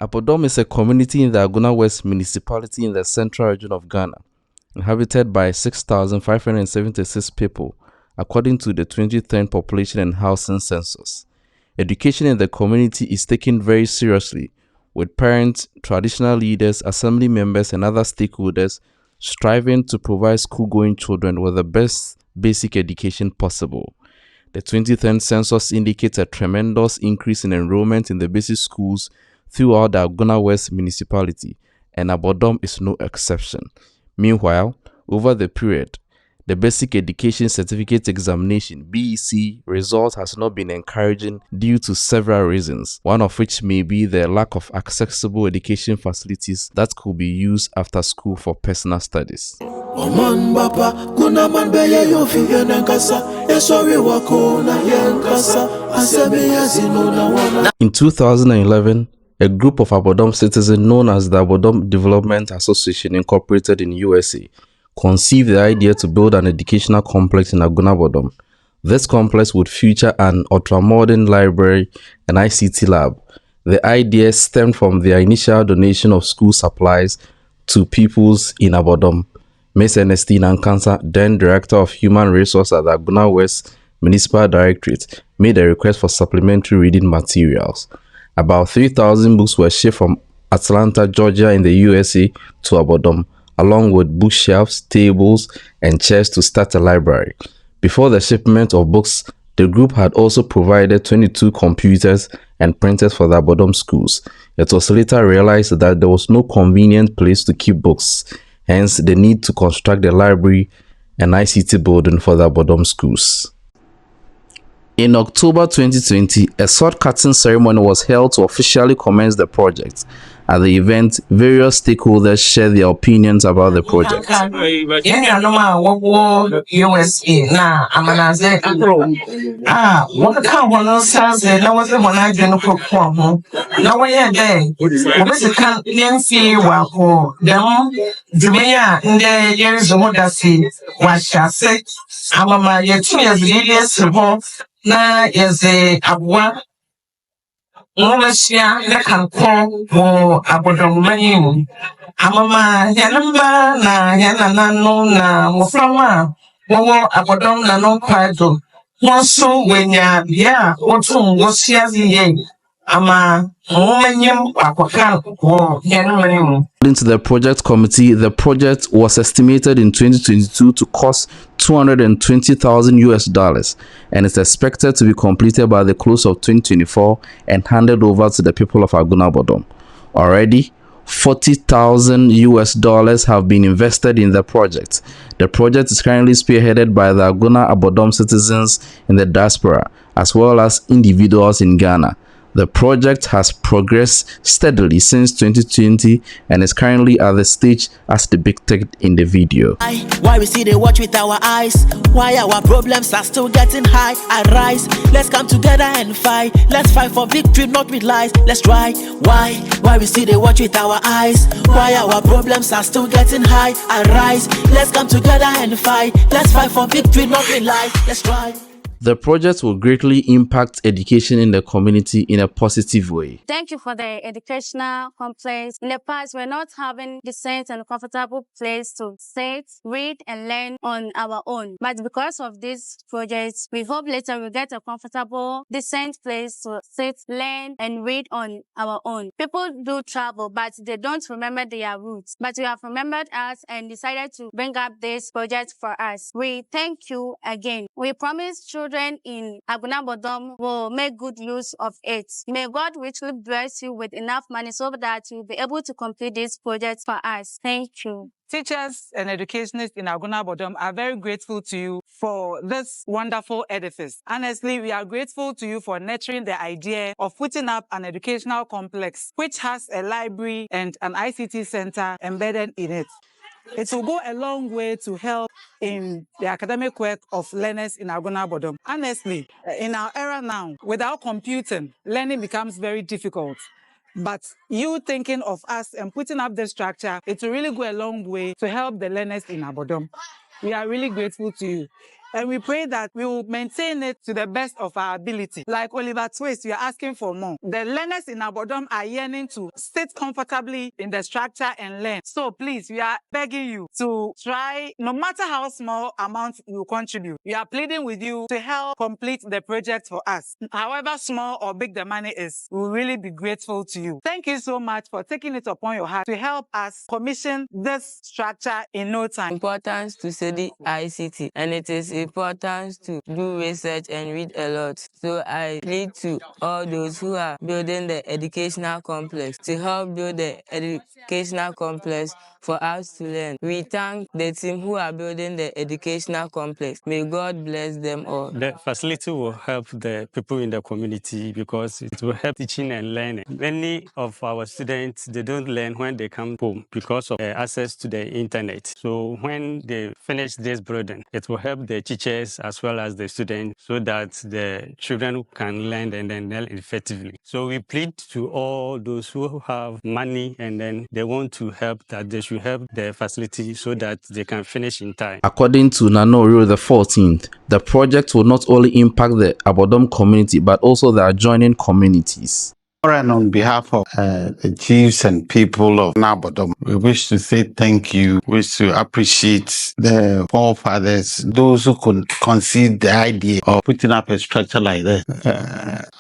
Abodom is a community in the Agona West municipality in the central region of Ghana, inhabited by 6,576 people, according to the 2010 Population and Housing Census. Education in the community is taken very seriously, with parents, traditional leaders, assembly members, and other stakeholders striving to provide school-going children with the best basic education possible. The 2010 census indicates a tremendous increase in enrollment in the basic schools throughout the Agona West municipality, and Abodom is no exception. Meanwhile, over the period, the Basic Education Certificate Examination (BEC) result has not been encouraging due to several reasons, one of which may be the lack of accessible education facilities that could be used after school for personal studies. In 2011, a group of Abodom citizens known as the Abodom Development Association Incorporated in USA conceived the idea to build an educational complex in Agona Abodom. This complex would feature an ultra-modern library and ICT lab. The idea stemmed from their initial donation of school supplies to pupils in Abodom. Ms. Ernestine Ankansa, then Director of Human Resources at the Agona West Municipal Directorate, made a request for supplementary reading materials. About 3,000 books were shipped from Atlanta, Georgia in the USA to Abodom, along with bookshelves, tables, and chairs to start a library. Before the shipment of books, the group had also provided 22 computers and printers for the Abodom schools. It was later realized that there was no convenient place to keep books, hence the need to construct a library and ICT building for the Abodom schools. In October 2020, a sword cutting ceremony was held to officially commence the project. At the event, various stakeholders shared their opinions about the project. Na yeze abwa Mwasia nekanko mo Abodom manyi amama yanamba na yananano na moframa wo Abodom na no kwado monso wenya bia wotu ngosia ziye ama mumanyem akwaka ko yanamani. According to the project committee, the project was estimated in 2022 to cost $220,000 and is expected to be completed by the close of 2024 and handed over to the people of Agona Abodom. Already, $40,000 have been invested in the project. The project is currently spearheaded by the Agona Abodom citizens in the diaspora, as well as individuals in Ghana. The project has progressed steadily since 2020 and is currently at the stage as depicted in the video. Why we see they watch with our eyes? Why our problems are still getting high? Arise, let's come together and fight. Let's fight for victory, not with lies. Let's try. Why we see they watch with our eyes? Why our problems are still getting high? Arise, let's come together and fight. Let's fight for victory, not with lies. Let's try. The project will greatly impact education in the community in a positive way. Thank you for the educational complex. In the past, we're not having decent and comfortable place to sit, read, and learn on our own. But because of this project, we hope later we'll get a comfortable, decent place to sit, learn, and read on our own. People do travel, but they don't remember their roots. But you have remembered us and decided to bring up this project for us. We thank you again. We promise children in Agona Abodom will make good use of it. May God richly bless you with enough money so that you'll be able to complete this project for us. Thank you. Teachers and educationists in Agona Abodom are very grateful to you for this wonderful edifice. Honestly, we are grateful to you for nurturing the idea of putting up an educational complex which has a library and an ICT center embedded in it. It will go a long way to help in the academic work of learners in Agona Abodom. Honestly, in our era now, without computing, learning becomes very difficult. But you thinking of us and putting up the structure, it will really go a long way to help the learners in Abodom. We are really grateful to you. And we pray that we will maintain it to the best of our ability. Like Oliver Twist, we are asking for more. The learners in Abodom are yearning to sit comfortably in the structure and learn. So please, we are begging you to try, no matter how small amount you contribute, we are pleading with you to help complete the project for us. However small or big the money is, we will really be grateful to you. Thank you so much for taking it upon your heart to help us commission this structure in no time. Importance to study ICT, and it is important to do research and read a lot. So I plead to all those who are building the educational complex to help build the educational complex for us to learn. We thank the team who are building the educational complex. May God bless them all. The facility will help the people in the community because it will help teaching and learning. Many of our students, they don't learn when they come home because of access to the internet. So when they finish this building, it will help the teachers as well as the students so that the children can learn and then learn effectively. So we plead to all those who have money and then they want to help, that they should help the facility so that they can finish in time. According to Owiro XIV, the project will not only impact the Abodom community but also the adjoining communities. And on behalf of the chiefs and people of Abodom, we wish to say thank you, wish to appreciate the forefathers, those who could conceive the idea of putting up a structure like this.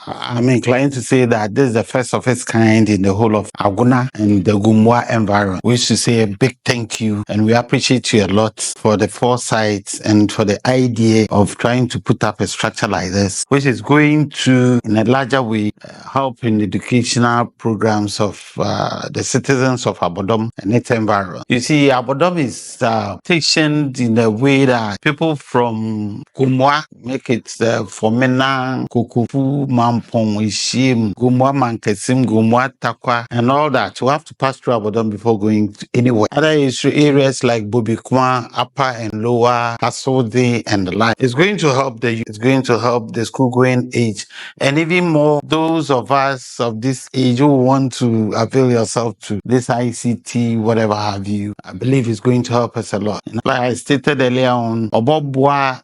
I'm inclined to say that this is the first of its kind in the whole of Agona and the Gumwa environment. We wish to say a big thank you, and we appreciate you a lot for the foresight and for the idea of trying to put up a structure like this, which is going to, in a larger way, help in the educational programs of the citizens of Abodom and its environment. You see, Abodom is stationed in a way that people from Gumwa make it Fomena, Kukufu, Mampong, Ishim, Gumwa Mankesim, Gumwa Takwa, and all that. You have to pass through Abodom before going to anywhere. Other areas like Bobikwa, Upper and Lower, Kasode, and the like. It's going to help it's going to help the school going age, and even more those of us of this age who want to avail yourself to this ICT, whatever have you. I believe it's going to help us a lot. Like I stated earlier on, the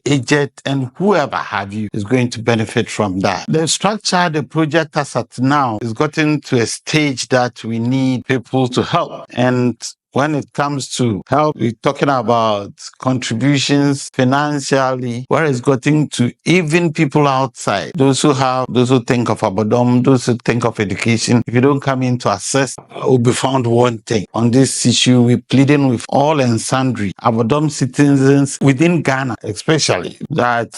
aged and whoever have you is going to benefit from that. The structure, the project as at now is gotten to a stage that we need people to help. And when it comes to help, we're talking about contributions financially, where it's getting to even people outside, those who think of Abodom, those who think of education. If you don't come in to assess, will be found wanting. On this issue, we're pleading with all and sundry Abodom citizens within Ghana, especially, that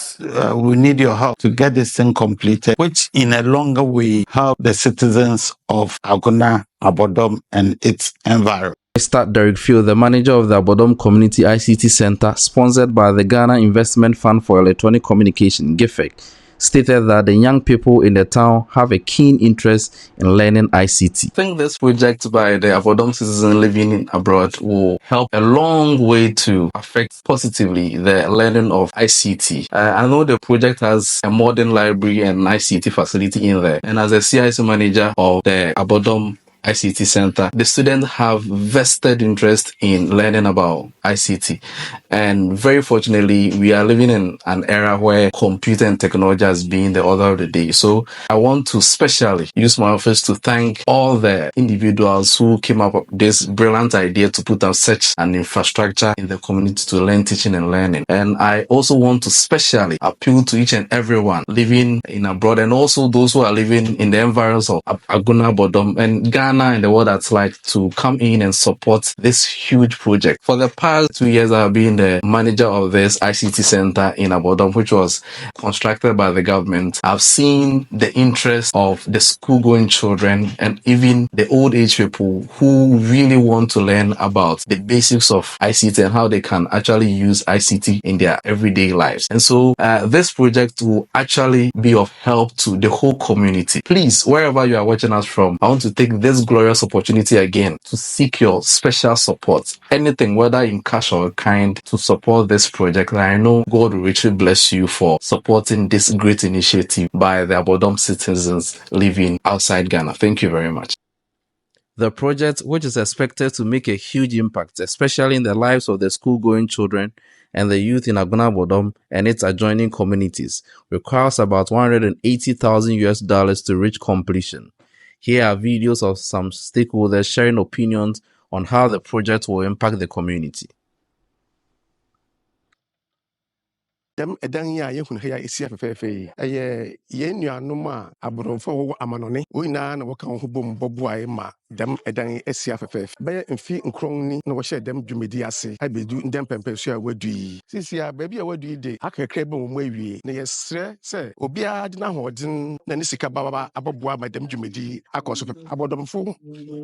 we need your help to get this thing completed, which in a longer way help the citizens of Agona Abodom and its environment. Mr. Deefio, the manager of the Abodom Community ICT Center, sponsored by the Ghana Investment Fund for Electronic Communication, GIFEC, stated that the young people in the town have a keen interest in learning ICT. I think this project by the Abodom citizens living abroad will help a long way to affect positively the learning of ICT. I know the project has a modern library and ICT facility in there, and as a CIC manager of the Abodom ICT Center, the students have vested interest in learning about ICT. And very fortunately, we are living in an era where computer and technology has been the order of the day. So I want to specially use my office to thank all the individuals who came up with this brilliant idea to put up such an infrastructure in the community to learn teaching and learning. And I also want to specially appeal to each and everyone living in abroad, and also those who are living in the environs of Agona Abodom and Ghana and the world at large, to come in and support this huge project. For the past 2 years, I have been the manager of this ICT center in Abodom, which was constructed by the government. I've seen the interest of the school-going children and even the old age people who really want to learn about the basics of ICT and how they can actually use ICT in their everyday lives. And so this project will actually be of help to the whole community. Please, wherever you are watching us from, I want to take this glorious opportunity again to seek your special support. Anything, whether in cash or kind, to support this project. And I know God will richly bless you for supporting this great initiative by the Abodom citizens living outside Ghana. Thank you very much. The project, which is expected to make a huge impact, especially in the lives of the school-going children and the youth in Agona Abodom and its adjoining communities, requires about $180,000 to reach completion. Here are videos of some stakeholders sharing opinions on how the project will impact the community. Dem edan ya ye hunu ya esi afefefe eye ye nuanom a aboromfo wo amanone wo nyina na woka ho bom boboae ma dem edan esi afefefe be mfi nkron ni na wo hye dem dwumedi ase abedu ndem pempesu a wadui sisi a ba bi a wadui de akekre be wo mu awie na ye sre se obi a de na hoden na ne sika baba aboboa ma dem dwumedi akoso abodomfo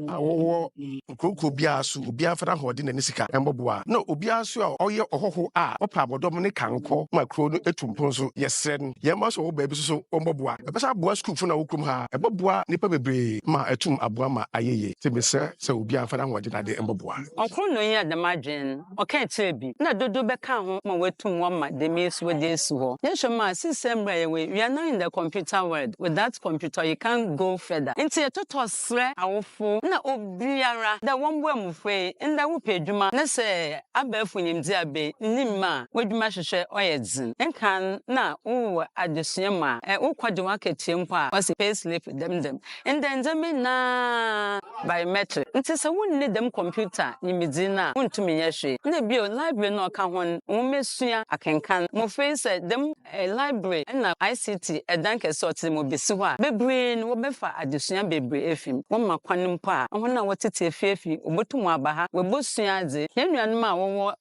a wo nkronko bia so obi a fara hoden na ne sika emboboa na obi a so a oye ohoho a opa abodom ne kanko makro no etumpon so yesren yema so wo baabi so ombobua ebesa aboa school fo na wokrum ha ebobua nipa bebre ma etum aboa ma ayeye tebese se obi afara hode na de embobua okro no yin adamadwen oka etebi na dodo beka ho ma wetum wo ma de mesu we de su ho yenhwema system bra we are now in the computer world. With that computer you can't go further into a total sre awofo na obiara da wombo amufwe nda wo pedwuma na se abafu nyimdi abe nimma wadwuma hwehwe oyedzi enkan na wo adesua ma wo kwade waketie mpo a wase pay slip dem and then na biometric nti se wonni dem computer nyimdi na wontumi nyehwe na bio library no ka hon wo mesua akenkan mo face dem library na ICT edanke sort mo besi ho a bebre no wo befa adesua bebre efim wo makwan mpo a hona wotete efiefi obotum abaha we bosua adze yenuanom a wo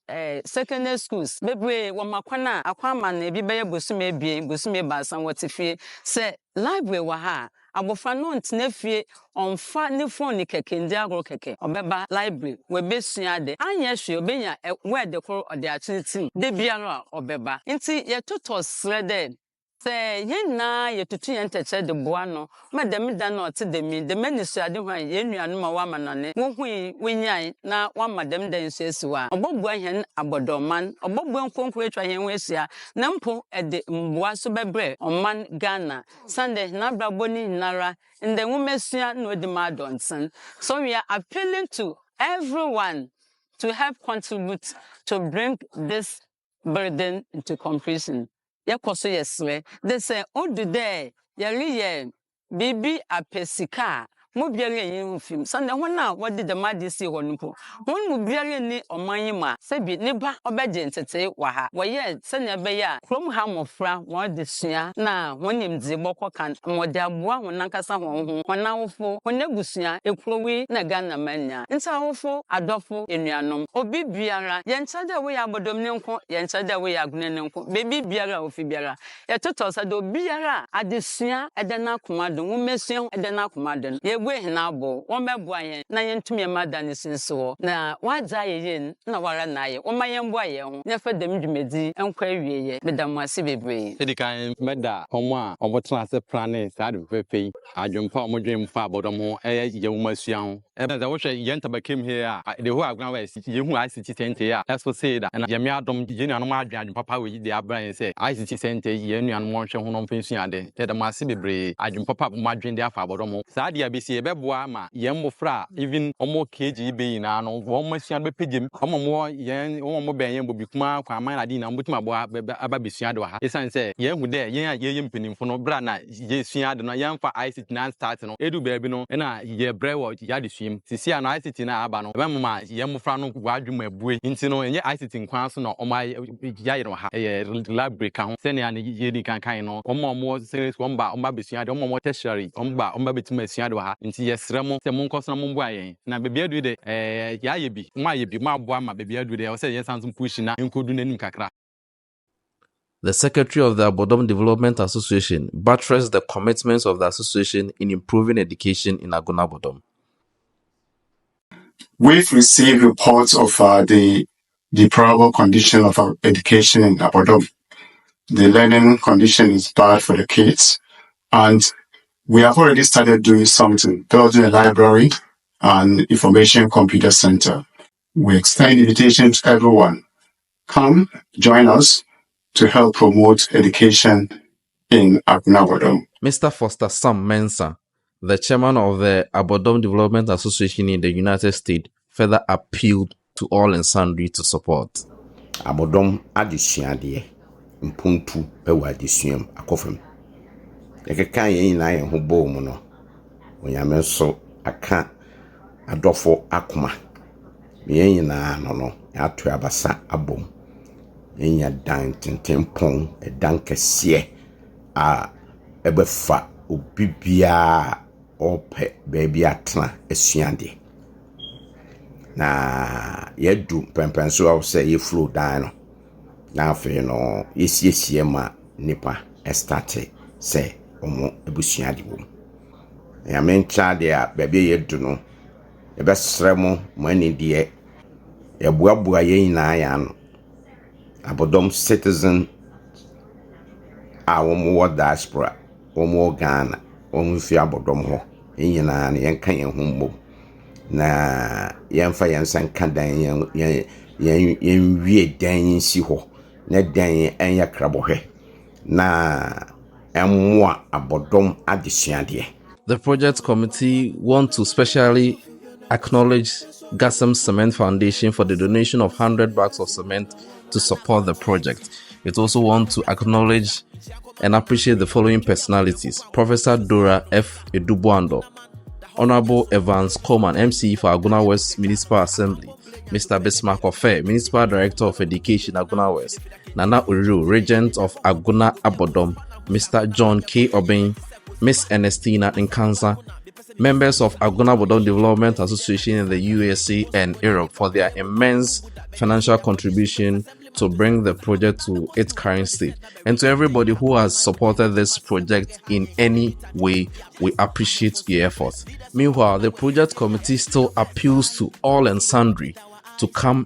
secondary schools bebre wo makwan a akwama na ebi beye bosume bie bosume basan wotifie se library wa ha abofra no ntnefie onfa ne phone keke ndi agro keke obeba library we besua de anya hwe obenya word ko ode atintim de biara obeba nti ye toto srede se yena ye tutu ye nteche de boa no ma dem da no te de mi de manisu ade hwan ye nuanu ma wa manane wo hui wenyan na wa madam da nsu esiwa obobua hen abodoman obobua nkonkro etwa hen wesia na mpo ede mboa so bebre oman Ghana Sunday na braboni nara nde nwumesua no de ma donsen. So we are appealing to everyone to help contribute to bring this burden into completion. Yakoso yeswe they say odu there yariye bibi apesika mo biare yin film sande hona wodi the madisi honpo won mo biare ni omanyima se bi ne ba obeje ntete wa ha woye se ne be ya krom ha mofra won de sua na wonim dze bokọ kan mode aboa honankasa ho honawofo honagusua ekrowi na Ghana manya nta wofo adofo enuanom obi biara ye ntade we ya abodom ne nko ye ntade we ya agune ne nko bebi biara ofi biara ye toto sa do biara adesua edena komado wo mesua edena komado ye gwe hinabo wo meboa yen na yentumi madane sinso na wadza ye na wara na ye wo mayemboa ye ho ne fa dem dwumedi enkwa wieye medamase bebre edikan meda homo a obotena ase plane sa de fefe adwumpa omodwen fa abodom ho ye wo masua ho ebe za wo hwe ye ntabakem here a de ho aguna wa esi ye hu ICT center a eso say da na ye me adom ye nuanom adwan papa we de abran se ICT center ye nuanom hwe ho no mfensua de medamase bebre adwumpa papa mo adwen de afa abodom ho sa de abesi ye beboa ma ye mmofra even omo KGB na no wo masua be pegem omo ye omo ben ye bobikuma kwa man adi na mbutima boa aba besua de wa ha esan se ye hu de ye mpinimfo no bra na ye sua de no ye mfa ICT na start no edu baabi no na ye brewo ya de suim sisi na ICT na aba no be mama ye mmofra no wadwuma abue nti no ye ICT nkwan so no omo ya ye no ha ye library kan se ne ya ye di kan no omo series omba besua de omo tertiary omba betima sua de wa ha nti ye sremo se monkoso na momboa yen na bebi adu de ya ye bi ma boa ma bebi adu de o se ye sansom push na nkodu nanim kakra. The secretary of the Abodom Development Association buttressed the commitments of the association in improving education in Agona Abodom. We've received reports of the deplorable condition of our education in Abodom. The learning condition is bad for the kids, and we have already started doing something, building a library and information computer center. We extend invitation to everyone. Come, join us to help promote education in Agona Abodom. Mr. Foster Sam Mensah, the chairman of the Abodom Development Association in the United States further appealed to all and sundry to support. Abodom adisuade mpuntu ewa adisuam akofam. Ekeka yen na yen ho bom no. Onyame so aka adofo akoma. Yen na no ato abasa abom. Enya dan tentempon edan kese a ebefa obibia ope baby atna asuade. Na yedu pempenso aw say ye flow down no. Na afi no yesiesie ma nipa start say omo ebusuade wo. Ya mencha de a baby yedu no ebesremo mani de ebuabua yen na ya no. Abodom citizen a womo diaspora womo Ghana womo fi abodom ho enyina na yenka yen ho mbom na yenfa yensan kadan yen wie dan si ho na dan enya krabohwe na emmoa abodom adesuade. The project committee want to specially acknowledge Gassam Cement Foundation for the donation of 100 bags of cement to support the project. It also wants to acknowledge and appreciate the following personalities: Professor Dora F. Edubuando, Honorable Evans Coleman, MC for Agona West Municipal Assembly, Mr. Bismarck Ofe, Municipal Director of Education, Agona West, Nana Owiro, Regent of Agona Abodom, Mr. John K. Obeng, Miss Ernestina Nkansa, members of Agona Abodom Development Association in the USA and Europe for their immense financial contribution to bring the project to its current state. And to everybody who has supported this project in any way, we appreciate your efforts. Meanwhile, the project committee still appeals to all and sundry to come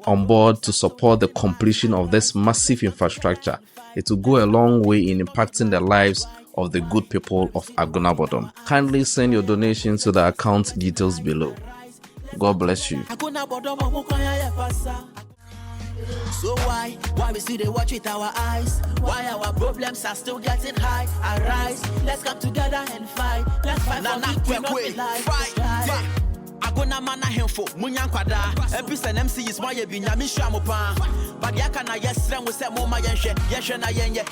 on board to support the completion of this massive infrastructure. It will go a long way in impacting the lives of the good people of Agona Abodom. Kindly send your donations to the account details below. God bless you. So why we see they watch with our eyes? Why our problems are still getting high? Arise, let's come together and fight. Let's fight for victory, not be life. Agonaman na hemfo munyankwada episa MC is why be nyame hwamopa but yaka na yesrem wo se mo ma yenhwe na yenye